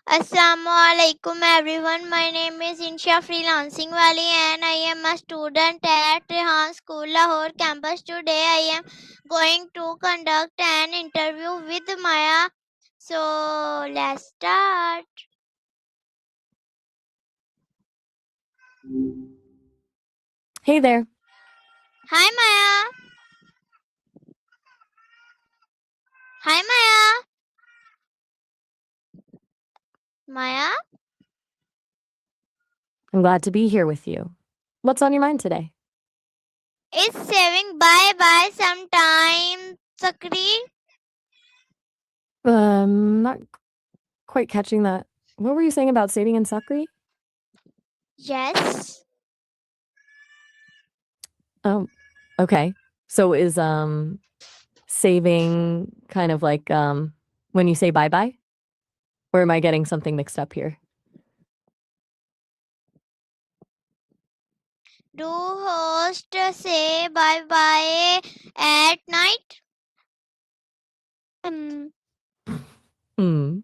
Assalamualaikum everyone. My name is Insha Freelancing Wali and I am a student at Rehan School Lahore campus. Today I am going to conduct an interview with Maya. So let's start. Hey there. Hi Maya. Hi Maya. Maya? I'm glad to be here with you. What's on your mind today? It's saving bye sometime, Sakri. Not quite catching that. What were you saying about saving in Sakri? Yes. Oh, okay. So is saving kind of like when you say bye-bye? Or am I getting something mixed up here? Do hosts say bye-bye at night?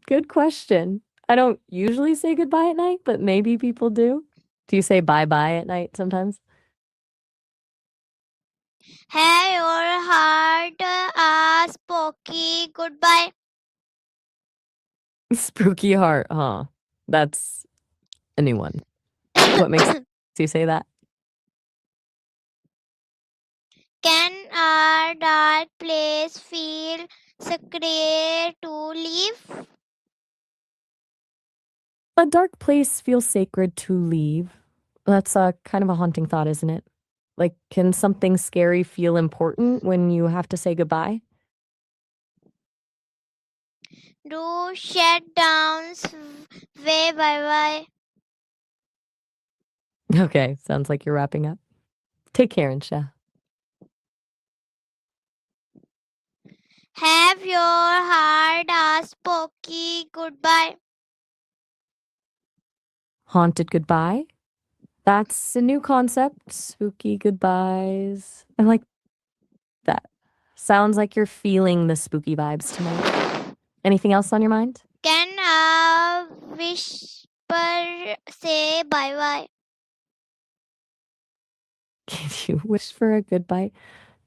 Good question. I don't usually say goodbye at night, but maybe people do. Do you say bye-bye at night sometimes? Have your heart a spooky goodbye? Spooky heart, huh? That's a new one. What makes you say that? Can a dark place feel sacred to leave? A dark place feels sacred to leave. That's kind of a haunting thought, isn't it? Like, can something scary feel important when you have to say goodbye? Do shutdowns way bye-bye? Okay, sounds like you're wrapping up. Take care, Insha. Have your heart a spooky goodbye? Haunted goodbye? That's a new concept. Spooky goodbyes. I like that. Sounds like you're feeling the spooky vibes tonight. Anything else on your mind? Can a whisper say bye-bye? Can you wish for a goodbye?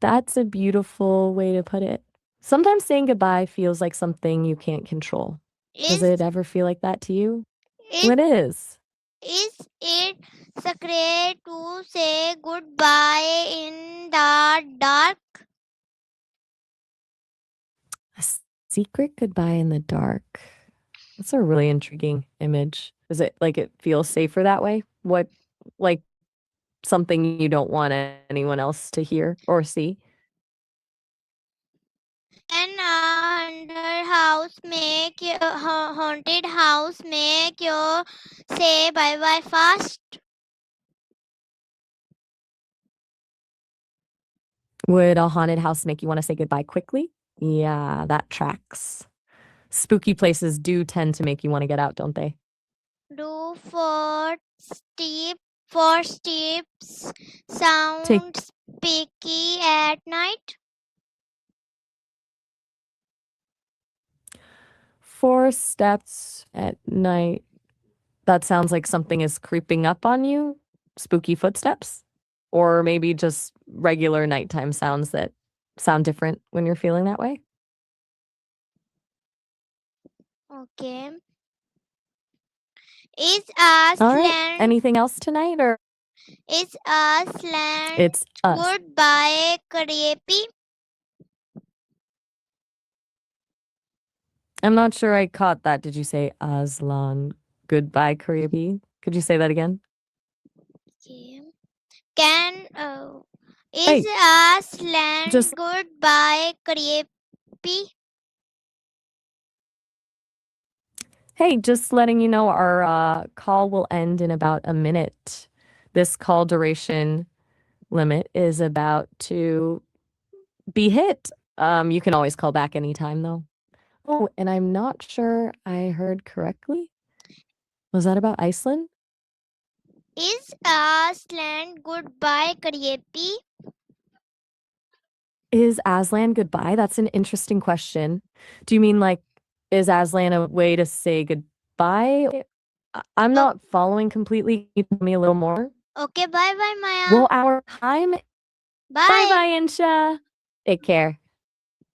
That's a beautiful way to put it. Sometimes saying goodbye feels like something you can't control. Does it ever feel like that to you? It is. Is it sacred to say goodbye in the dark? A secret goodbye in the dark. That's a really intriguing image. Is it like it feels safer that way? What, like something you don't want anyone else to hear or see? Can a haunted house make you say bye-bye fast? Would a haunted house make you want to say goodbye quickly? Yeah, that tracks. Spooky places do tend to make you want to get out, don't they? Do footsteps sound spooky at night? 4 steps at night. That sounds like something is creeping up on you. Spooky footsteps? Or maybe just regular nighttime sounds that sound different when you're feeling that way? Okay. Is a All right. slant Anything else tonight, or Is a slant it's us? goodbye creepy? I'm not sure I caught that. Did you say Aslan goodbye creepy? Could you say that again? Okay. Is Hey, a slant just goodbye creepy? Hey, just letting you know our call will end in about a minute. This call duration limit is about to be hit. You can always call back anytime, though. Oh, and I'm not sure I heard correctly. Was that about Iceland? Is a slant goodbye creepy? Is Aslan goodbye? That's an interesting question. Do you mean like, is Aslan a way to say Bye. I'm Oh. not following completely. Can you tell me a little more? Okay, bye bye, Maya. Well, our time. Bye. Bye, Insha. Take care.